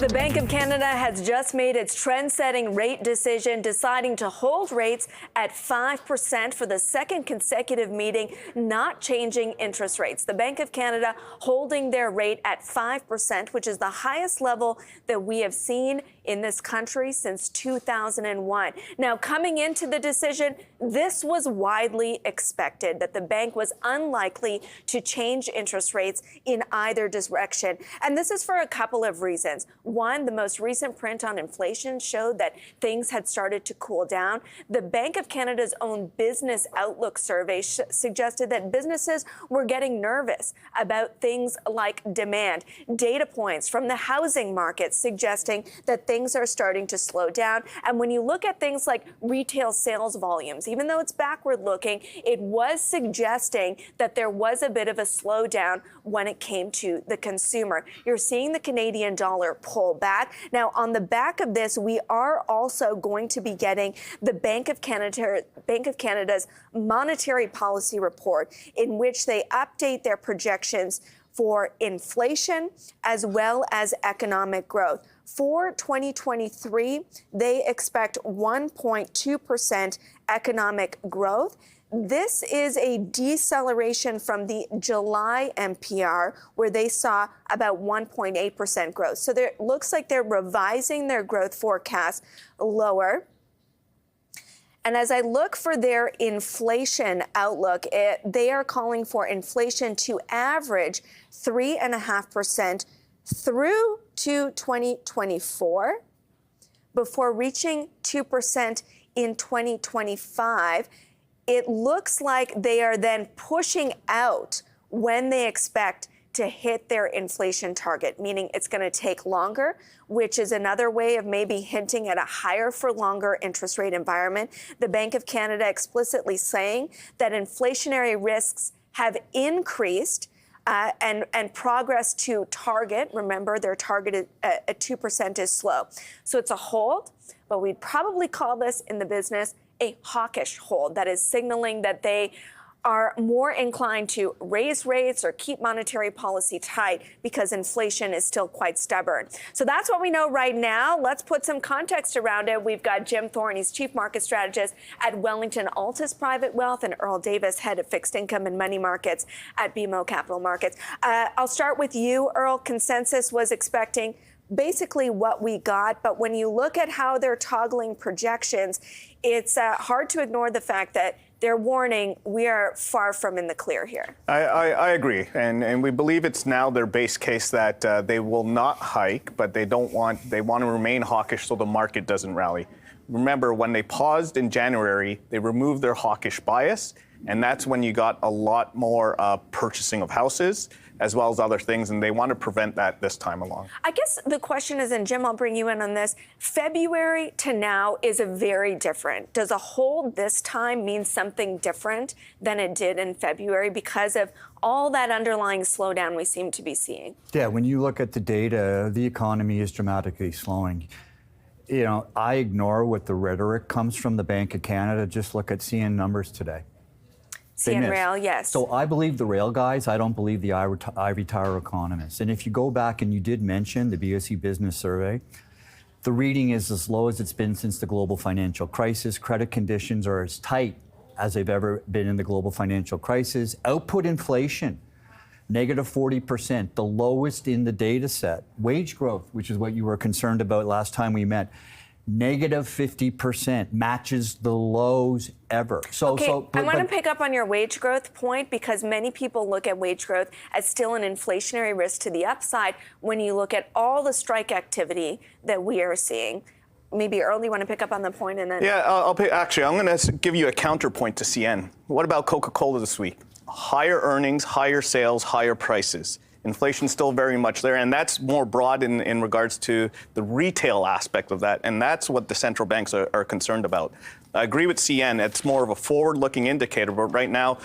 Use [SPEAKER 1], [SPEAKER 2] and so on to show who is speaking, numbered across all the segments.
[SPEAKER 1] The Bank of Canada has just made its trend-setting rate decision, deciding to hold rates at 5% for the second consecutive meeting, not changing interest rates. The Bank of Canada holding their rate at 5%, which is the highest level that we have seen in this country since 2001. Now, coming into the decision, this was widely expected, that the bank was unlikely to change interest rates in either direction. And this is for a couple of reasons. One, the most recent print on inflation showed that things had started to cool down. The Bank of Canada's own Business Outlook survey suggested that businesses were getting nervous about things like demand. Data points from the housing market suggesting that things are starting to slow down. And when you look at things like retail sales volumes, even though it's backward looking, it was suggesting that there was a bit of a slowdown when it came to the consumer. You're seeing the Canadian dollar pull back. Now, on the back of this, we are also going to be getting the Bank of Canada's monetary policy report, in which they update their projections for inflation as well as economic growth. For 2023, they expect 1.2% economic growth. This is a deceleration from the July MPR, where they saw about 1.8% growth. So it looks like they're revising their growth forecast lower. And as I look for their inflation outlook, they are calling for inflation to average 3.5% through to 2024 before reaching 2% in 2025. It looks like they are then pushing out when they expect to hit their inflation target, meaning it's going to take longer, which is another way of maybe hinting at a higher for longer interest rate environment. The Bank of Canada explicitly saying that inflationary risks have increased and progress to target. Remember, their target at 2% is slow. So it's a hold, but we'd probably call this in the business a hawkish hold, that is signaling that they are more inclined to raise rates or keep monetary policy tight because inflation is still quite stubborn. So that's what we know right now. Let's put some context around it. We've got Jim Thorne, he's Chief Market Strategist at Wellington-Altus Private Wealth, and Earl Davis, Head of Fixed Income and Money Markets at BMO Capital Markets. I'll start with you, Earl. Consensus was expecting basically what we got, but when you look at how they're toggling projections, it's hard to ignore the fact that they're warning we are far from in the clear here.
[SPEAKER 2] I agree, and we believe it's now their base case that they will not hike, but they want to remain hawkish so the market doesn't rally. Remember, when they paused in January, they removed their hawkish bias, and that's when you got a lot more purchasing of houses, as well as other things, and they want to prevent that this time along.
[SPEAKER 1] I guess the question is, and Jim, I'll bring you in on this, February to now is a very different. Does a hold this time mean something different than it did in February because of all that underlying slowdown we seem to be seeing?
[SPEAKER 3] Yeah, when you look at the data, the economy is dramatically slowing. You know, I ignore what the rhetoric comes from the Bank of Canada. Just look at CN numbers today.
[SPEAKER 1] CN Rail, yes.
[SPEAKER 3] So I believe the rail guys. I don't believe the ivory tower economists. And if you go back and you did mention the BSC Business Survey, the reading is as low as it's been since the global financial crisis. Credit conditions are as tight as they've ever been in the global financial crisis. Output inflation, negative 40%, the lowest in the data set. Wage growth, which is what you were concerned about last time we met, negative 50%, matches the lows ever.
[SPEAKER 1] I want to pick up on your wage growth point, because many people look at wage growth as still an inflationary risk to the upside when you look at all the strike activity that we are seeing. Maybe Earl, you want to pick up on the point, and then...
[SPEAKER 2] Yeah, actually, I'm going to give you a counterpoint to CN. What about Coca-Cola this week? Higher earnings, higher sales, higher prices. Inflation's still very much there, and that's more broad in regards to the retail aspect of that, and that's what the central banks are concerned about. I agree with CN. It's more of a forward-looking indicator, but right now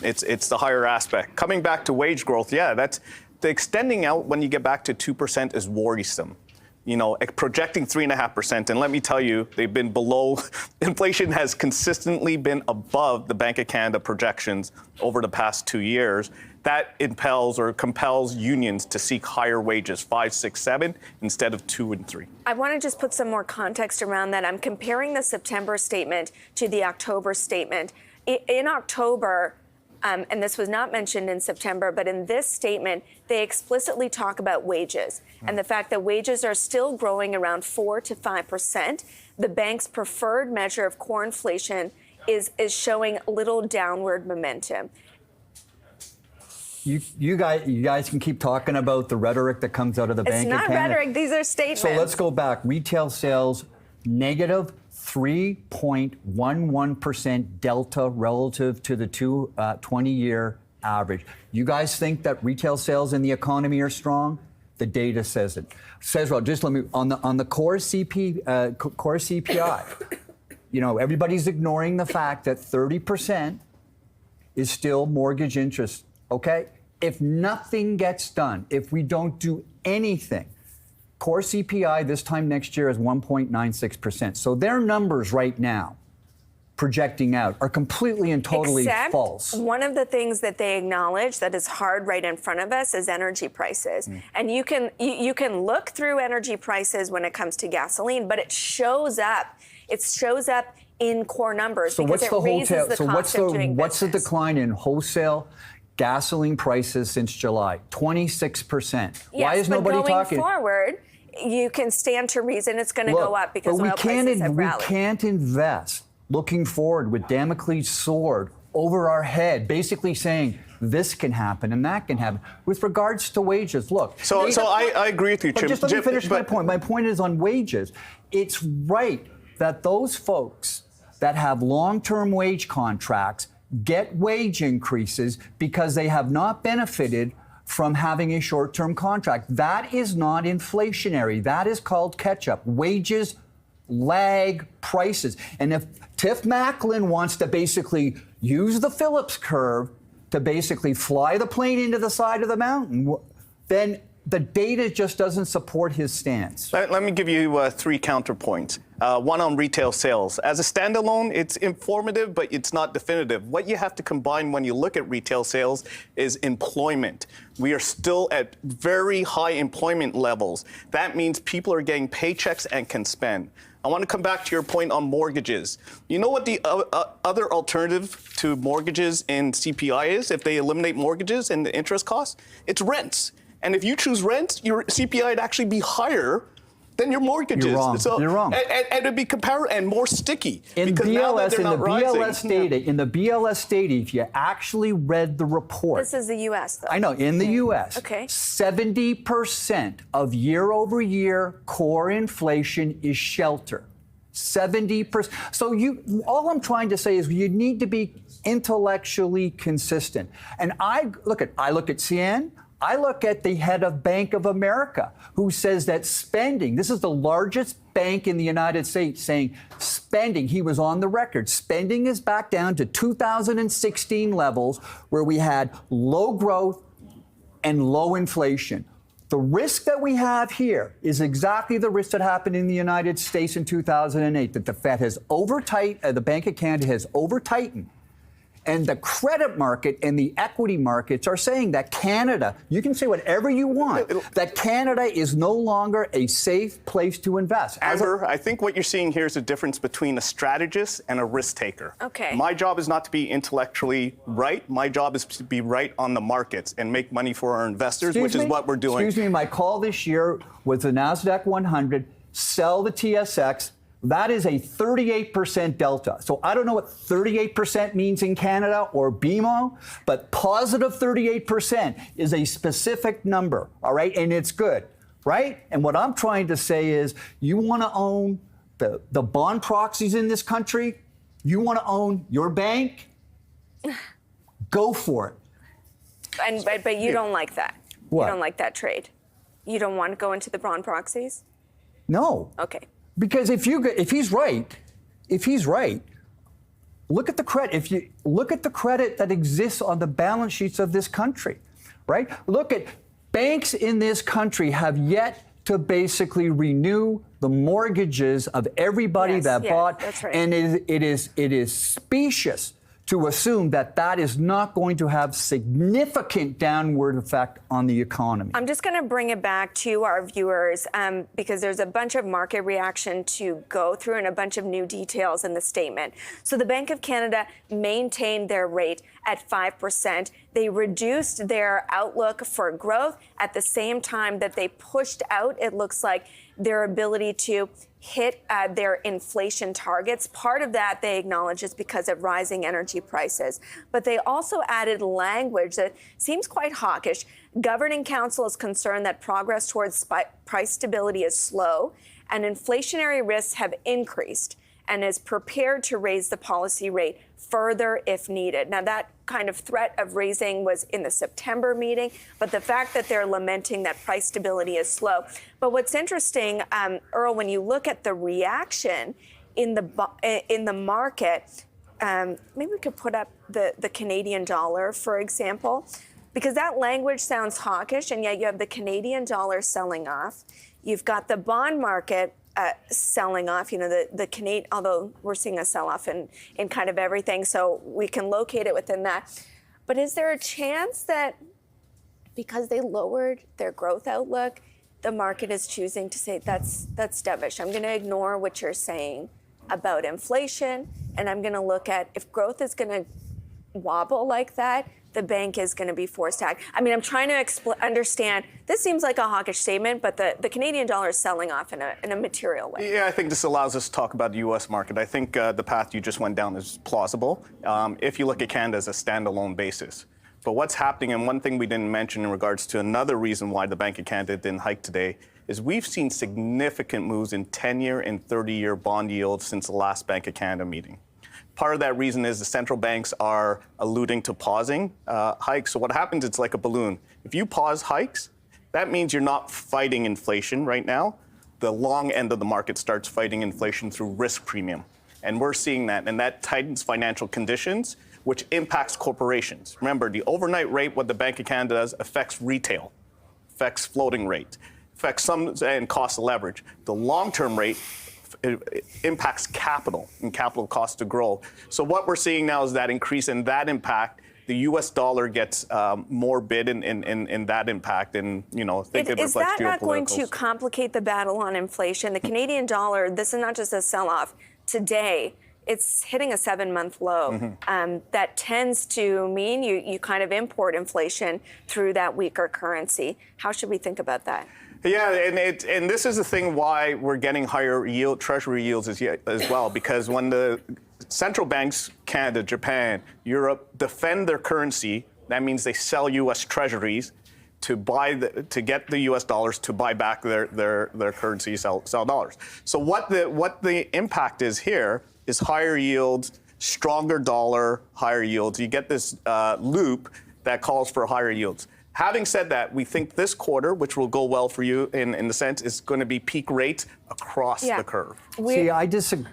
[SPEAKER 2] it's the higher aspect. Coming back to wage growth, yeah, that's the extending out when you get back to 2% is worrisome. You know, projecting 3.5%, and let me tell you, they've been below. Inflation has consistently been above the Bank of Canada projections over the past 2 years. that impels or compels unions to seek higher wages, 5, 6, 7, instead of 2 and 3.
[SPEAKER 1] I want to just put some more context around that. I'm comparing the September statement to the October statement. In October, and this was not mentioned in September, but in this statement, they explicitly talk about wages and the fact that wages are still growing around 4 to 5%. The bank's preferred measure of core inflation is showing little downward momentum.
[SPEAKER 3] You guys can keep talking about the rhetoric that comes out of the Bank of Canada.
[SPEAKER 1] It's not rhetoric, these are statements.
[SPEAKER 3] So let's go back. Retail sales, negative 3.11% delta relative to the 20-year average. You guys think that retail sales in the economy are strong? The data says it. Says, well, just let me, on the core CPI, you know, everybody's ignoring the fact that 30% is still mortgage interest, okay? If nothing gets done, if we don't do anything, core CPI this time next year is 1.96%. So their numbers right now, projecting out, are completely and totally false.
[SPEAKER 1] One of the things that they acknowledge that is hard right in front of us is energy prices. And you can look through energy prices when it comes to gasoline, but it shows up. It shows up in core numbers because it raises the cost of doing business.
[SPEAKER 3] What's the decline in wholesale gasoline prices since July? 26%.
[SPEAKER 1] Yes,
[SPEAKER 3] Why is nobody talking?
[SPEAKER 1] Going forward, you can stand to reason it's going to go up because oil prices have rallied.
[SPEAKER 3] We can't invest looking forward with Damocles' sword over our head, basically saying this can happen and that can happen. With regards to wages, look.
[SPEAKER 2] So I agree with you, Jim.
[SPEAKER 3] Just let me finish my point. My point is on wages. It's right that those folks that have long-term wage contracts get wage increases because they have not benefited from having a short-term contract. That is not inflationary. That is called catch-up. Wages lag prices. And if Tiff Macklin wants to basically use the Phillips curve to basically fly the plane into the side of the mountain, then the data just doesn't support his stance.
[SPEAKER 2] Let me give you 3 counterpoints. One on retail sales. As a standalone, it's informative, but it's not definitive. What you have to combine when you look at retail sales is employment. We are still at very high employment levels. That means people are getting paychecks and can spend. I want to come back to your point on mortgages. You know what the other alternative to mortgages in CPI is if they eliminate mortgages and the interest costs? It's rents. And if you choose rents, your CPI would actually be higher than your mortgages.
[SPEAKER 3] You're wrong.
[SPEAKER 2] So,
[SPEAKER 3] You're wrong.
[SPEAKER 2] And it'd be comparable and more sticky.
[SPEAKER 3] In
[SPEAKER 2] because
[SPEAKER 3] BLS,
[SPEAKER 2] now that they're not
[SPEAKER 3] BLS data, in the BLS data, if you actually read the report.
[SPEAKER 1] This is the U.S., though.
[SPEAKER 3] I know, in the U.S.
[SPEAKER 1] Okay.
[SPEAKER 3] 70% of year-over-year core inflation is shelter. 70%. So all I'm trying to say is you need to be intellectually consistent. And I look at CN. I look at the head of Bank of America, who says that spending, this is the largest bank in the United States, saying spending, he was on the record, spending is back down to 2016 levels where we had low growth and low inflation. The risk that we have here is exactly the risk that happened in the United States in 2008, that the Fed has the Bank of Canada has over-tightened. And the credit market and the equity markets are saying that Canada, you can say whatever you want, that Canada is no longer a safe place to invest.
[SPEAKER 2] Amber, I think what you're seeing here is a difference between a strategist and a risk taker.
[SPEAKER 1] Okay.
[SPEAKER 2] My job is not to be intellectually right. My job is to be right on the markets and make money for our investors, which is what we're doing.
[SPEAKER 3] Excuse me, my call this year was the NASDAQ 100, sell the TSX. That is a 38% delta. So I don't know what 38% means in Canada or BMO, but positive 38% is a specific number, all right? And it's good, right? And what I'm trying to say is you want to own the bond proxies in this country? You want to own your bank? Go for it.
[SPEAKER 1] But you don't like that.
[SPEAKER 3] What?
[SPEAKER 1] You don't like that trade. You don't want to go into the bond proxies?
[SPEAKER 3] No.
[SPEAKER 1] Okay.
[SPEAKER 3] Because if he's right, look at the credit. If you look at the credit that exists on the balance sheets of this country, right? Look at banks in this country have yet to basically renew the mortgages of everybody that bought.
[SPEAKER 1] That's right.
[SPEAKER 3] And it is specious to assume that that is not going to have significant downward effect on the economy.
[SPEAKER 1] I'm just going to bring it back to our viewers because there's a bunch of market reaction to go through and a bunch of new details in the statement. So the Bank of Canada maintained their rate at 5%. They reduced their outlook for growth at the same time that they pushed out, it looks like, their ability to hit their inflation targets. Part of that, they acknowledge, is because of rising energy prices. But they also added language that seems quite hawkish. Governing Council is concerned that progress towards price stability is slow and inflationary risks have increased, and is prepared to raise the policy rate further if needed. Now, that kind of threat of raising was in the September meeting, but the fact that they're lamenting that price stability is slow. But what's interesting, Earl, when you look at the reaction in the market, maybe we could put up the Canadian dollar, for example, because that language sounds hawkish, and yet you have the Canadian dollar selling off. You've got the bond market selling off, the Canadian, although we're seeing a sell-off in kind of everything, so we can locate it within that. But is there a chance that because they lowered their growth outlook, the market is choosing to say that's dovish? I'm going to ignore what you're saying about inflation, and I'm going to look at if growth is going to wobble like that, the bank is going to be forced to act. I mean, I'm trying to understand. This seems like a hawkish statement, but the Canadian dollar is selling off in a material way.
[SPEAKER 2] Yeah, I think this allows us to talk about the U.S. market. I think the path you just went down is plausible if you look at Canada as a standalone basis. But what's happening, and one thing we didn't mention in regards to another reason why the Bank of Canada didn't hike today, is we've seen significant moves in 10-year and 30-year bond yields since the last Bank of Canada meeting. Part of that reason is the central banks are alluding to pausing hikes. So what happens, it's like a balloon. If you pause hikes, that means you're not fighting inflation right now. The long end of the market starts fighting inflation through risk premium. And we're seeing that, and that tightens financial conditions, which impacts corporations. Remember, the overnight rate, what the Bank of Canada does, affects retail, affects floating rate, affects some and cost of leverage. The long-term rate it impacts capital and capital costs to grow. So what we're seeing now is that increase in that impact. The U.S. dollar gets more bid in that impact, and think it reflects geopolitical.
[SPEAKER 1] Is that not going to complicate the battle on inflation? The Canadian dollar, this is not just a sell-off. Today, it's hitting a 7-month low. That tends to mean you kind of import inflation through that weaker currency. How should we think about that?
[SPEAKER 2] Yeah, and this is the thing why we're getting higher yield treasury yields as well, because when the central banks, Canada, Japan, Europe, defend their currency, that means they sell U.S. treasuries to get the U.S. dollars to buy back their currency, sell dollars. So what the impact is here is higher yields, stronger dollar, higher yields. You get this loop that calls for higher yields. Having said that, we think this quarter, which will go well for you in the sense, is going to be peak rates across the curve.
[SPEAKER 3] See, I disagree.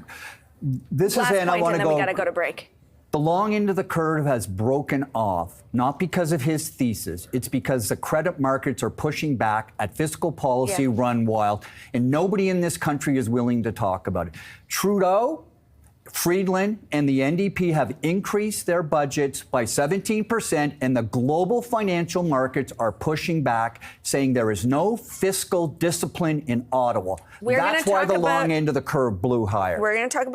[SPEAKER 3] This
[SPEAKER 1] Last
[SPEAKER 3] is and I
[SPEAKER 1] point,
[SPEAKER 3] want
[SPEAKER 1] and
[SPEAKER 3] to
[SPEAKER 1] then we got to go to break.
[SPEAKER 3] The long end of the curve has broken off, not because of his thesis. It's because the credit markets are pushing back at fiscal policy run wild, and nobody in this country is willing to talk about it. Trudeau, Friedland, and the NDP have increased their budgets by 17%, and the global financial markets are pushing back, saying there is no fiscal discipline in Ottawa. That's why the long end of the curve blew higher.
[SPEAKER 1] We're going to talk about